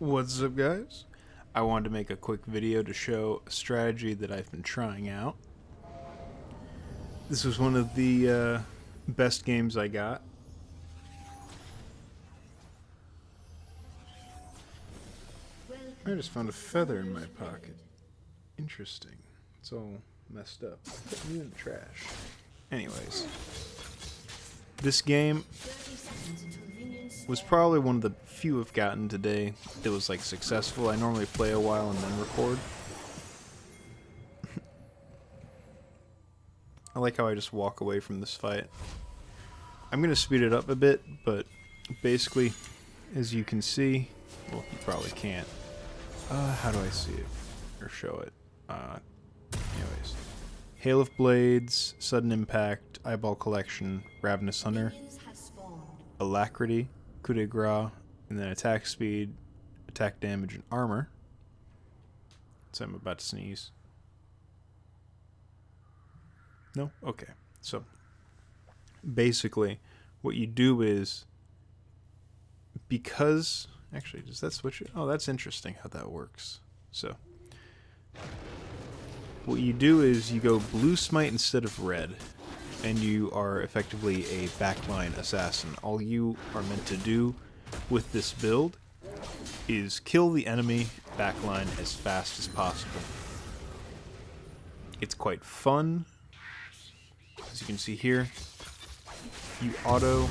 What's up, guys? I wanted to make a quick video to show a strategy that I've been trying out. This was one of the best games I got. I just found a feather in my pocket. Interesting. It's all messed up. Put me in the trash. Anyways, this game was probably one of the few I've gotten today that was like successful. I normally play a while and then record. I like how I just walk away from this fight. I'm gonna speed it up a bit, but basically, as you can see, well, you probably can't. How do I see it or show it? Anyways, Hail of Blades, Sudden Impact, Eyeball Collection, Ravenous Hunter, Alacrity, 𝐋𝐈𝐍𝐿, and then attack speed, attack damage, and armor. So I'm about to sneeze. No? Okay. So, basically, what you do is, because... Actually, does that switch it? Oh, that's interesting how that works. So, what you do is you go blue smite instead of red, and you are effectively a backline assassin. All you are meant to do with this build is kill the enemy backline as fast as possible. It's quite fun. As you can see here, you auto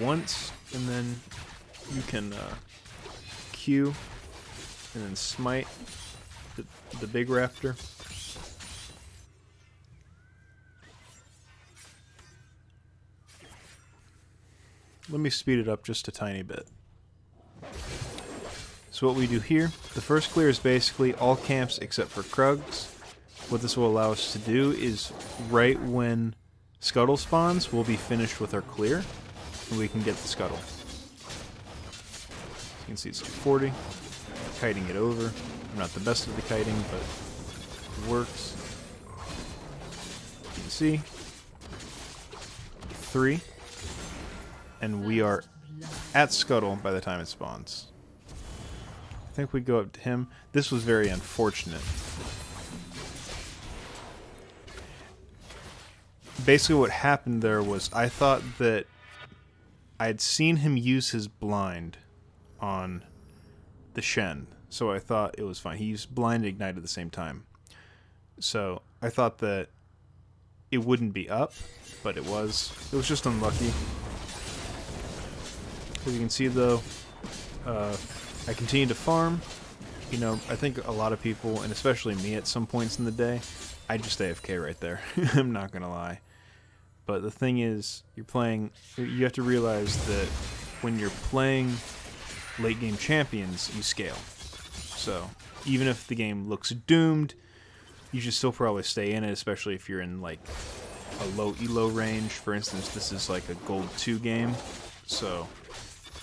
once, and then you can Q and then smite the big raptor. Let me speed it up just a tiny bit. So what we do here, the first clear is basically all camps except for Krugs. What this will allow us to do is right when Scuttle spawns, we'll be finished with our clear, and we can get the Scuttle. You can see it's 240. Kiting it over. I'm not the best at the kiting, but it works. You can see 3. And we are at Scuttle by the time it spawns. I think we go up to him. This was very unfortunate. Basically what happened there was I thought that I'd seen him use his blind on the Shen, so I thought it was fine. He used blind and ignite at the same time. So I thought that it wouldn't be up, but it was. It was just unlucky. As you can see though, I continue to farm. You know, I think a lot of people, and especially me at some points in the day, I just AFK right there. I'm not gonna lie. But the thing is, you have to realize that when you're playing late game champions, you scale. So even if the game looks doomed, you should still probably stay in it, especially if you're in like a low elo range. For instance, this is like a gold 2 game, so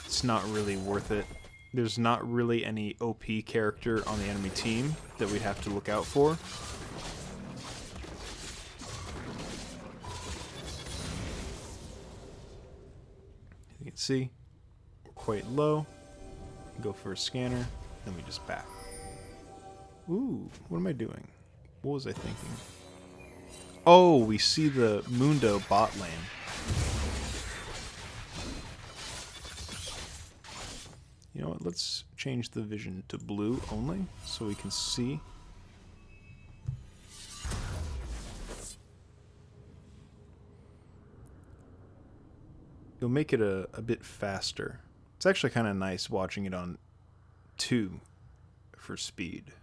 it's not really worth it. There's not really any OP character on the enemy team that we'd have to look out for. You can see we're quite low. Go for a scanner, then we just back. Ooh, what am I doing? What was I thinking? Oh, we see the Mundo bot lane. You know what, let's change the vision to blue only, so we can see. You'll make it a bit faster. It's actually kind of nice watching it on 2 for speed.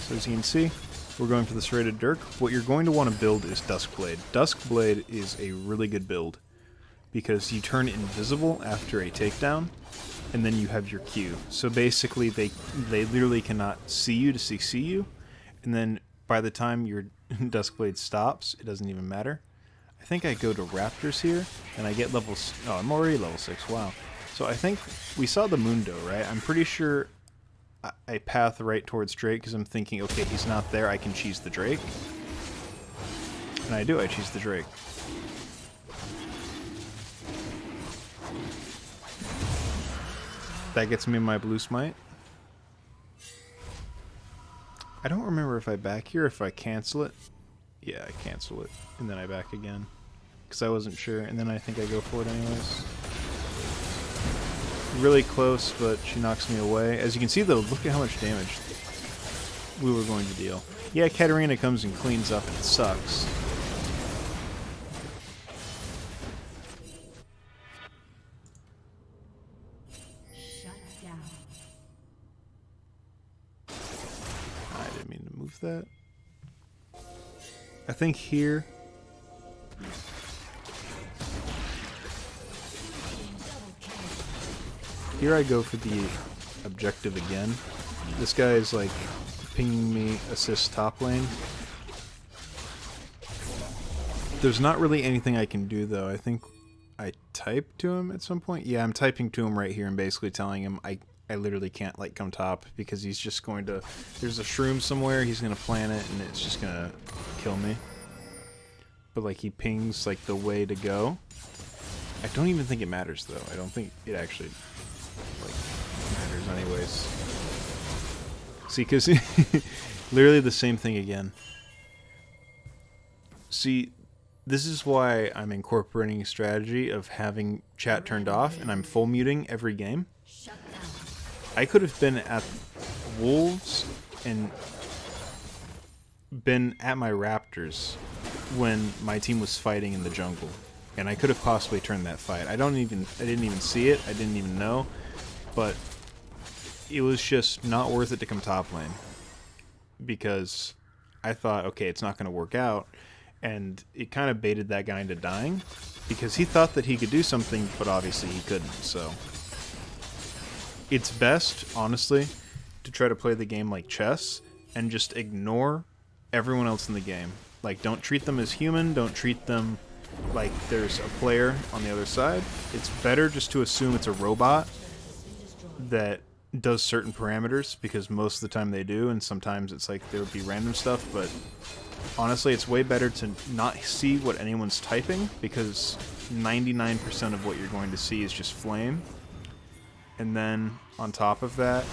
So as you can see, we're going for the serrated dirk. What you're going to want to build is Duskblade. Duskblade is a really good build because you turn invisible after a takedown, and then you have your Q. So basically, they literally cannot see you to CC you, and then by the time your Duskblade stops, it doesn't even matter. I think I go to Raptors here, and I get level... Oh, I'm already level 6, wow. So I think we saw the Mundo, right? I'm pretty sure I path right towards Drake, because I'm thinking, okay, he's not there, I can cheese the Drake. And I do, I cheese the Drake. That gets me my blue smite. I don't remember if I back here, if I cancel it. Yeah, I cancel it, and then I back again. Because I wasn't sure, and then I think I go for it anyways. Really close, but she knocks me away. As you can see though, look at how much damage we were going to deal. Yeah, Katarina comes and cleans up, and it sucks. I didn't mean to move that. I think here... Here I go for the objective again. This guy is like pinging me assist top lane. There's not really anything I can do though. I think I type to him at some point. Yeah, I'm typing to him right here and basically telling him I literally can't like come top because he's just going to... There's a shroom somewhere, he's going to plant it and it's just going to kill me. But like he pings like the way to go. I don't even think it matters though. I don't think it actually... like matters anyways. See, because literally the same thing again. See, this is why I'm incorporating a strategy of having chat turned off and I'm full muting every game. I could have been at Wolves and been at my Raptors when my team was fighting in the jungle, and I could have possibly turned that fight. I didn't even see it. I didn't even know. But it was just not worth it to come top lane because I thought, okay, it's not going to work out, and it kind of baited that guy into dying because he thought that he could do something, but obviously he couldn't. So it's best, honestly, to try to play the game like chess and just ignore everyone else in the game. Like, don't treat them as human, don't treat them like there's a player on the other side. It's better just to assume it's a robot that does certain parameters, because most of the time they do, and sometimes it's like there would be random stuff, but honestly it's way better to not see what anyone's typing, because 99% of what you're going to see is just flame. And then on top of that,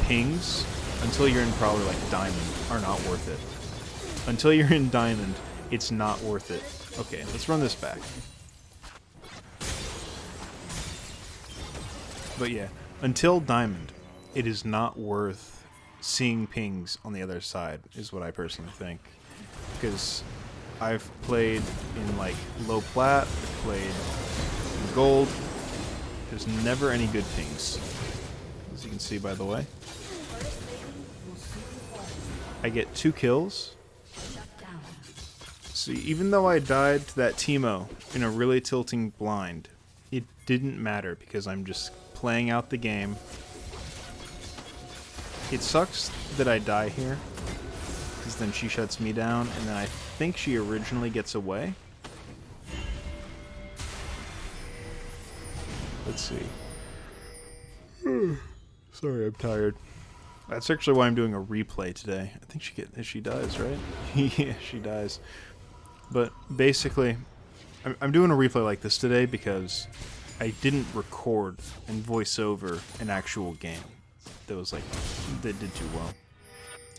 pings until you're in probably like diamond are not worth it. Until you're in diamond, it's not worth it. Okay, let's run this back. But yeah, until diamond, it is not worth seeing pings on the other side, is what I personally think. Because I've played in like low plat, I've played in gold. There's never any good pings, as you can see by the way. I get 2 kills. See, even though I died to that Teemo in a really tilting blind, it didn't matter because I'm just playing out the game. It sucks that I die here, because then she shuts me down, and then I think she originally gets away. Let's see. Sorry, I'm tired. That's actually why I'm doing a replay today. I think she dies, right? Yeah, she dies. But basically, I'm doing a replay like this today because I didn't record and voice over an actual game that was like, that did too well.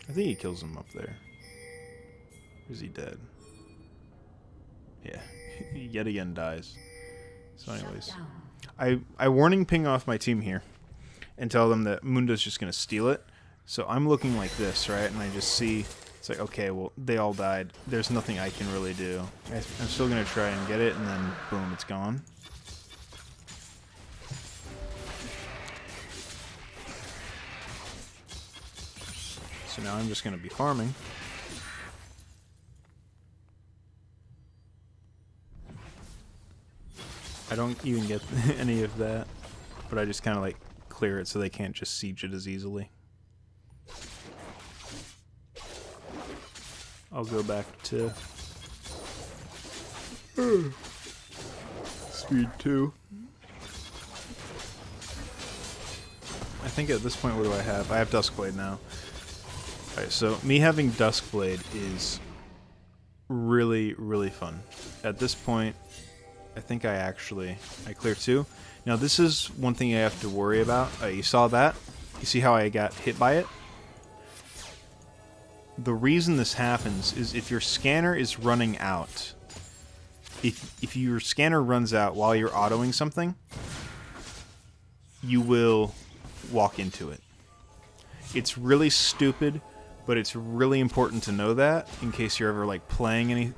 I think he kills him up there. Or is he dead? Yeah, he yet again dies. So anyways, I warning ping off my team here and tell them that Mundo's just going to steal it. So I'm looking like this, right? And I just see, it's like, okay, well, they all died. There's nothing I can really do. I'm still going to try and get it, and then boom, it's gone. So now I'm just going to be farming. I don't even get any of that, but I just kind of like clear it so they can't just siege it as easily. I'll go back to speed 2. I think at this point, what do I have? I have Duskblade now. Alright, so me having Duskblade is really, really fun. At this point, I think I clear 2. Now this is one thing I have to worry about. You saw that? You see how I got hit by it? The reason this happens is if your scanner is running out. If your scanner runs out while you're autoing something, you will walk into it. It's really stupid, but it's really important to know that in case you're ever like playing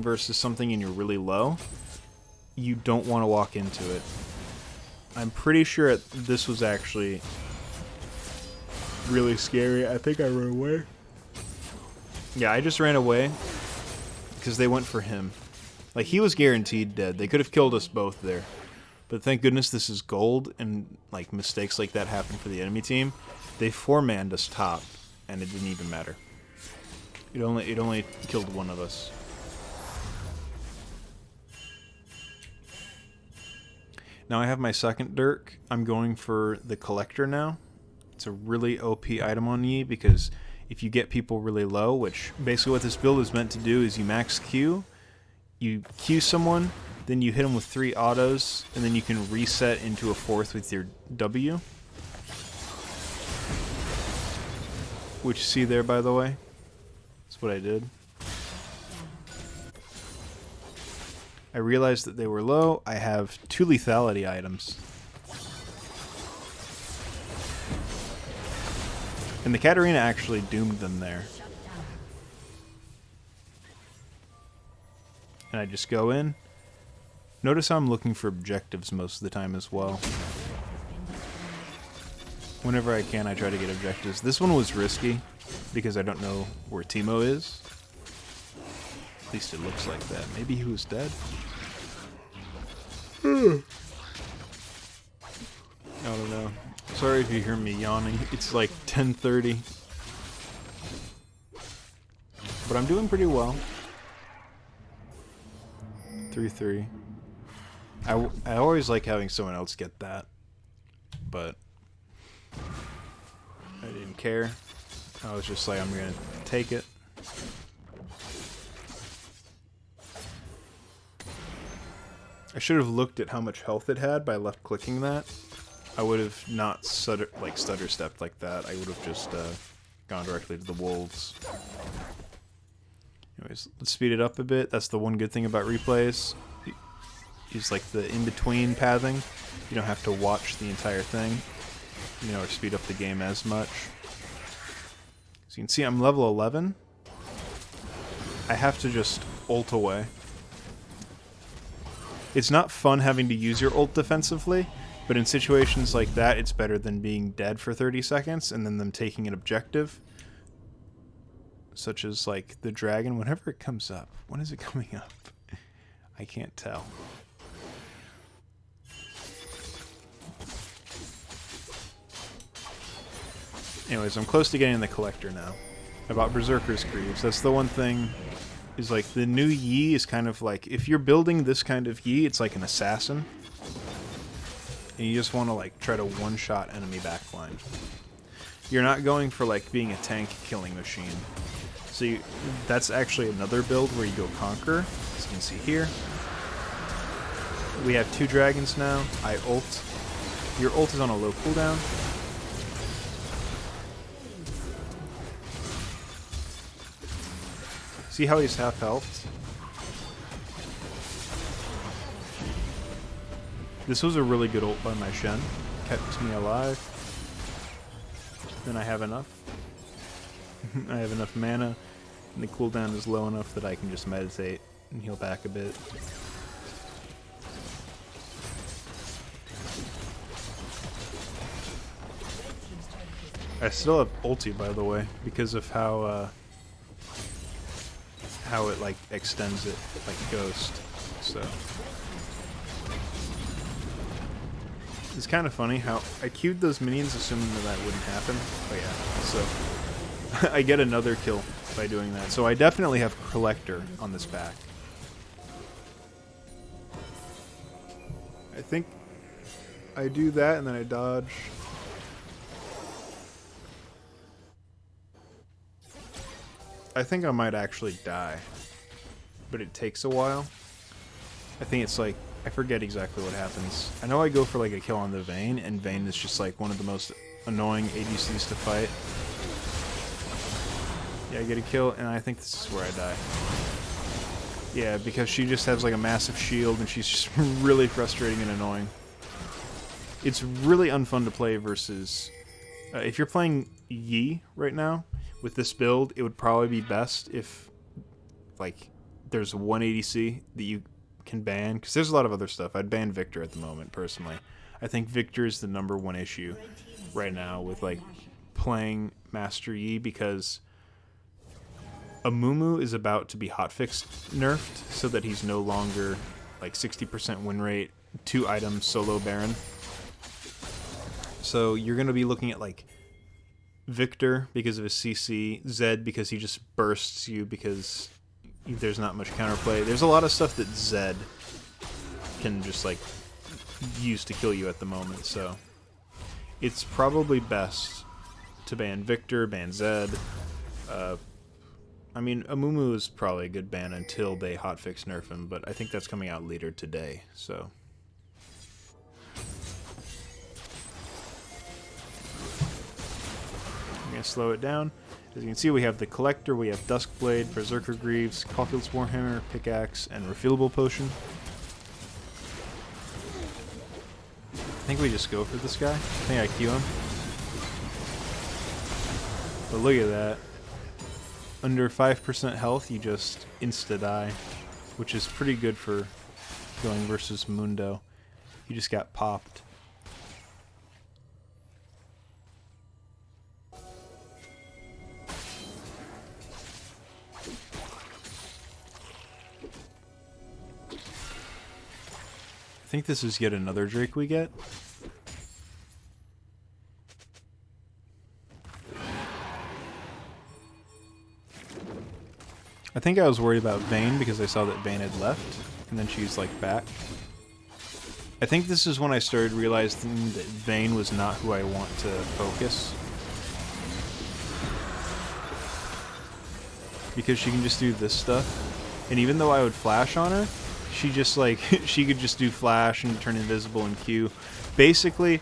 versus something and you're really low. You don't want to walk into it. I'm pretty sure this was actually really scary. I think I ran away. Yeah, I just ran away because they went for him. Like, he was guaranteed dead. They could have killed us both there. But thank goodness this is gold, and like mistakes like that happen for the enemy team. They 4-manned us top, and it didn't even matter. It only killed one of us. Now I have my second Dirk. I'm going for the Collector now. It's a really OP item on Yi because if you get people really low, which basically what this build is meant to do is you max Q, you Q someone, then you hit them with 3 autos, and then you can reset into a 4th with your W. Which you see there, by the way. That's what I did. I realized that they were low. I have 2 lethality items. And the Katarina actually doomed them there. And I just go in. Notice how I'm looking for objectives most of the time as well. Whenever I can, I try to get objectives. This one was risky because I don't know where Teemo is. At least it looks like that. Maybe he was dead? I don't know. Sorry if you hear me yawning. It's like 10:30. But I'm doing pretty well. 3-3. I always like having someone else get that. But I didn't care. I was just like, I'm gonna take it. I should have looked at how much health it had by left clicking that. I would have not stutter stepped like that. I would have just gone directly to the wolves. Anyways, let's speed it up a bit. That's the one good thing about replays. Is like the in-between pathing. You don't have to watch the entire thing, you know, or speed up the game as much. So you can see I'm level 11. I have to just ult away. It's not fun having to use your ult defensively, but in situations like that, it's better than being dead for 30 seconds and then them taking an objective. Such as, like, the dragon, whenever it comes up. When is it coming up? I can't tell. Anyways, I'm close to getting the Collector now. I bought Berserker's Greaves. That's the one thing, is like, the new Yi is kind of like, if you're building this kind of Yi, it's like an assassin. And you just want to, like, try to one-shot enemy backline. You're not going for, like, being a tank killing machine. So that's actually another build where you go Conquer, as you can see here. We have 2 dragons now. I ult. Your ult is on a low cooldown. See how he's half health? This was a really good ult by my Shen. Kept me alive. Then I have enough. I have enough mana, and the cooldown is low enough that I can just meditate and heal back a bit. I still have ulti, by the way, because of how it like extends it like Ghost. So it's kind of funny how I queued those minions assuming that wouldn't happen. Oh yeah, so I get another kill by doing that. So I definitely have Collector on this back. I think I do that and then I dodge. I think I might actually die, but it takes a while. I think it's like, I forget exactly what happens. I know I go for like a kill on the Vayne, and Vayne is just like one of the most annoying ADCs to fight. Yeah, I get a kill, and I think this is where I die. Yeah, because she just has like a massive shield, and she's just really frustrating and annoying. It's really unfun to play versus... if you're playing Yi right now, with this build, it would probably be best if, like, there's one ADC that you can ban, because there's a lot of other stuff. I'd ban Victor at the moment, personally. I think Victor is the #1 issue right now with, like, playing Master Yi, because Amumu is about to be hotfix nerfed, so that he's no longer, like, 60% win rate, 2 items, solo Baron. So you're going to be looking at, like, Victor because of his CC, Zed because he just bursts you because there's not much counterplay. There's a lot of stuff that Zed can just, like, use to kill you at the moment, so it's probably best to ban Victor, ban Zed. I mean, Amumu is probably a good ban until they hotfix nerf him, but I think that's coming out later today, so... I'm going to slow it down. As you can see, we have the Collector, we have Duskblade, Berserker Greaves, Caulfield's Warhammer, Pickaxe, and Refillable Potion. I think we just go for this guy. I think I Q him. But look at that. Under 5% health, you just insta-die, which is pretty good for going versus Mundo. You just got popped. I think this is yet another Drake we get. I think I was worried about Vayne because I saw that Vayne had left, and then she's like back. I think this is when I started realizing that Vayne was not who I want to focus. Because she can just do this stuff, and even though I would flash on her, she just, like, she could just do flash and turn invisible and Q. Basically,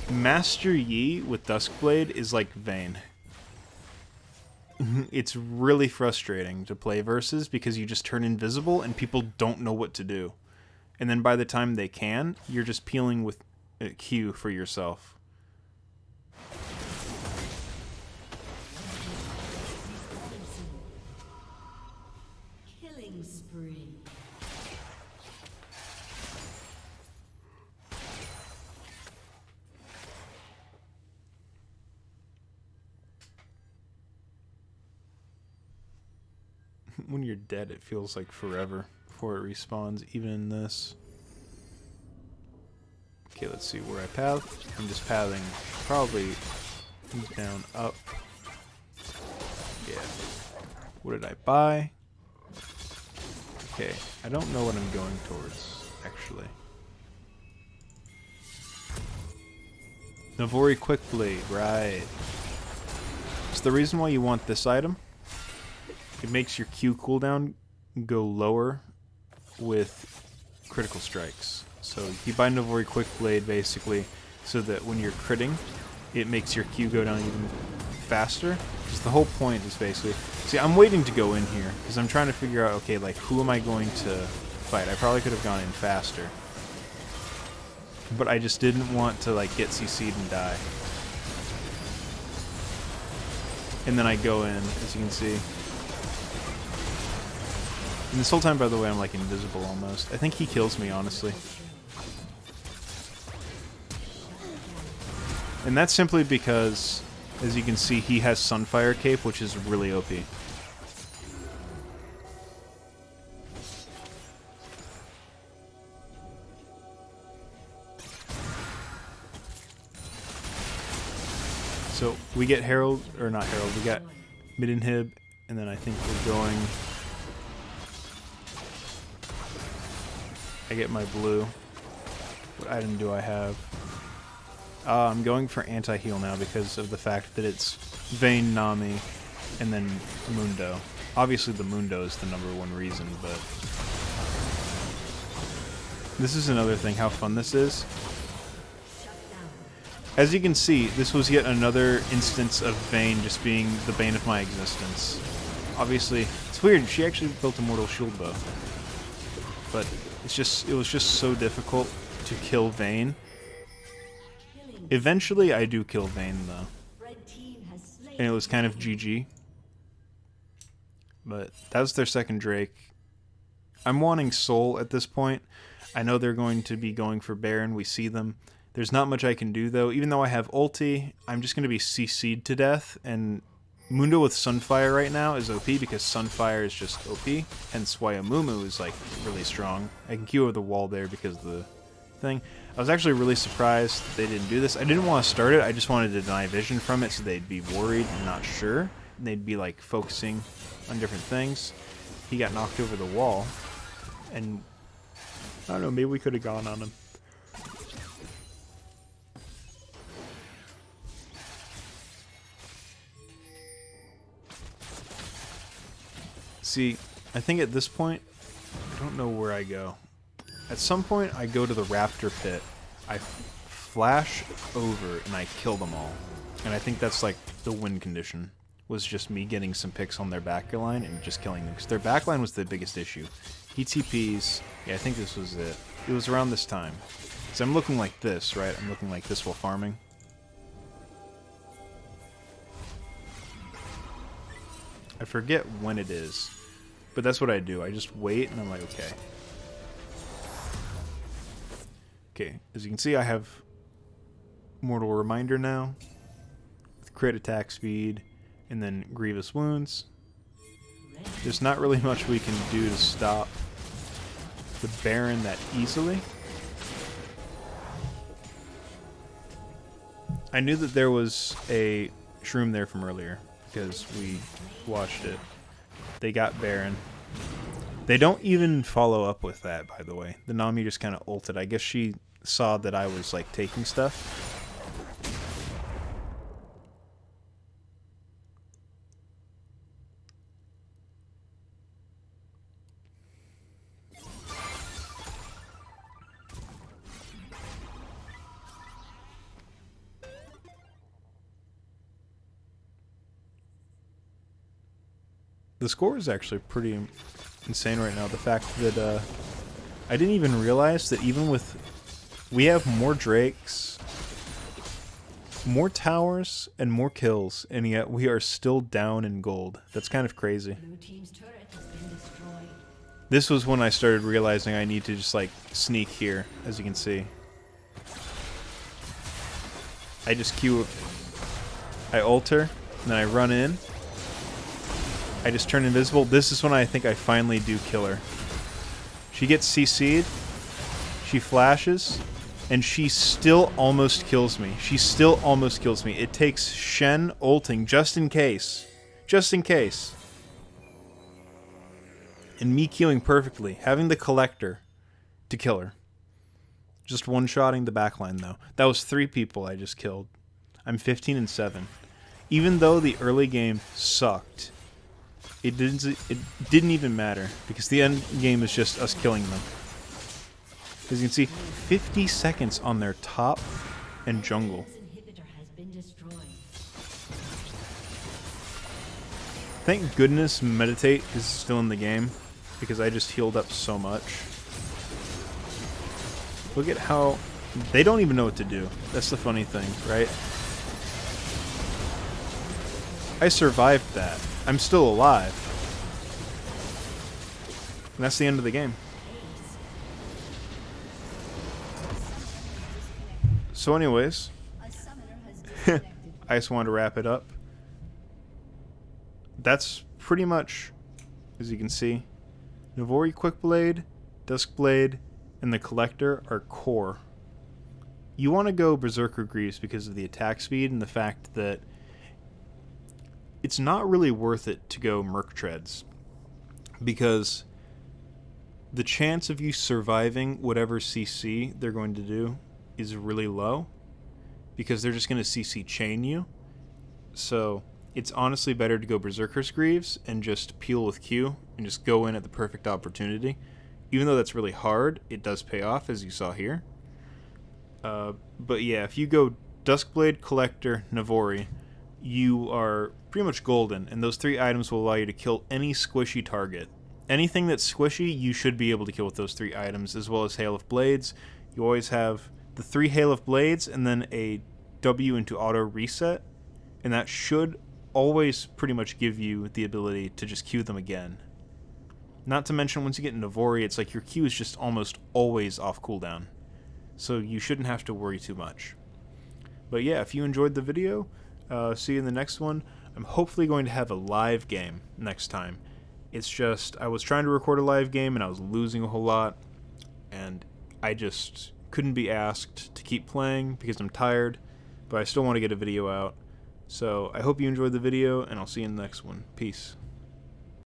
Master Yi with Duskblade is like Vayne. It's really frustrating to play versus because you just turn invisible and people don't know what to do. And then by the time they can, you're just peeling with Q for yourself. Killing spree. When you're dead, it feels like forever before it respawns, even in this. Okay, let's see where I path. I'm just pathing probably down, up. Yeah. What did I buy? Okay, I don't know what I'm going towards, actually. Navori Quickblade, right. It's the reason why you want this item. It makes your Q cooldown go lower with critical strikes. So you buy Navori Quickblade basically so that when you're critting, it makes your Q go down even faster. Because the whole point is basically... See, I'm waiting to go in here because I'm trying to figure out, okay, like, who am I going to fight? I probably could have gone in faster. But I just didn't want to, like, get CC'd and die. And then I go in, as you can see. And this whole time, by the way, I'm like invisible almost. I think he kills me, honestly. And that's simply because, as you can see, he has Sunfire Cape, which is really OP. So we get Herald, or not Herald, we got mid-inhib, and then I think we're going... I get my blue. What item do I have? I'm going for anti-heal now because of the fact that it's Vayne, Nami, and then Mundo. Obviously the Mundo is the #1 reason, but... This is another thing, how fun this is. As you can see, this was yet another instance of Vayne just being the bane of my existence. Obviously, it's weird, she actually built a mortal shield bow. But it was just so difficult to kill Vayne. Eventually, I do kill Vayne, though. And it was kind of GG. But that was their second Drake. I'm wanting Soul at this point. I know they're going to be going for Baron. We see them. There's not much I can do, though. Even though I have ulti, I'm just going to be CC'd to death. And Mundo with Sunfire right now is OP because Sunfire is just OP. Hence why Amumu is, like, really strong. I can Q over the wall there because of the thing. I was actually really surprised they didn't do this. I didn't want to start it. I just wanted to deny vision from it so they'd be worried and not sure. And they'd be, like, focusing on different things. He got knocked over the wall. And I don't know, maybe we could have gone on him. See, I think at this point, I don't know where I go. At some point, I go to the Raptor Pit. I flash over and I kill them all. And I think that's like the win condition. Was just me getting some picks on their backline and just killing them. Because their backline was the biggest issue. He TPs. Yeah, I think this was it. It was around this time. So I'm looking like this, right? I'm looking like this while farming. I forget when it is. But that's what I do. I just wait and I'm like, okay. Okay, as you can see, I have Mortal Reminder now. With crit attack speed. And then Grievous Wounds. There's not really much we can do to stop the Baron that easily. I knew that there was a shroom there from earlier because we watched it. They got Baron. They don't even follow up with that, by the way. The Nami just kind of ulted. I guess she saw that I was like taking stuff. The score is actually pretty insane right now. The fact that I didn't even realize that even with... We have more Drakes, more towers, and more kills, and yet we are still down in gold. That's kind of crazy. This was when I started realizing I need to just like sneak here, as you can see. I just Q... I ult her, and then I run in. I just turn invisible. This is when I think I finally do kill her. She gets CC'd. She flashes. And she still almost kills me. She still almost kills me. It takes Shen ulting just in case. Just in case. And me queuing perfectly. Having the Collector to kill her. Just one-shotting the backline, though. That was 3 people I just killed. I'm 15-7. Even though the early game sucked... It didn't even matter, because the end game is just us killing them. As you can see, 50 seconds on their top and jungle. Thank goodness Meditate is still in the game, because I just healed up so much. Look at how... They don't even know what to do. That's the funny thing, right? I survived that. I'm still alive. And that's the end of the game. So anyways, I just wanted to wrap it up. That's pretty much, as you can see, Navori Quickblade, Duskblade, and the Collector are core. You want to go Berserker Greaves because of the attack speed and the fact that it's not really worth it to go Merc Treads, because the chance of you surviving whatever CC they're going to do is really low, because they're just going to CC chain you. So it's honestly better to go Berserker's Greaves and just peel with Q and just go in at the perfect opportunity, even though that's really hard, it does pay off, as you saw here. But yeah, if you go Duskblade, Collector, Navori, you are pretty much golden, and those 3 items will allow you to kill any squishy target. Anything that's squishy, you should be able to kill with those 3 items, as well as Hail of Blades. You always have the 3 Hail of Blades, and then a W into auto reset, and that should always pretty much give you the ability to just Q them again. Not to mention, once you get into Navori, it's like your Q is just almost always off cooldown, so you shouldn't have to worry too much. But yeah, if you enjoyed the video, see you in the next one. I'm hopefully going to have a live game next time. It's just, I was trying to record a live game and I was losing a whole lot, and I just couldn't be asked to keep playing because I'm tired, but I still want to get a video out. So I hope you enjoyed the video, and I'll see you in the next one. Peace.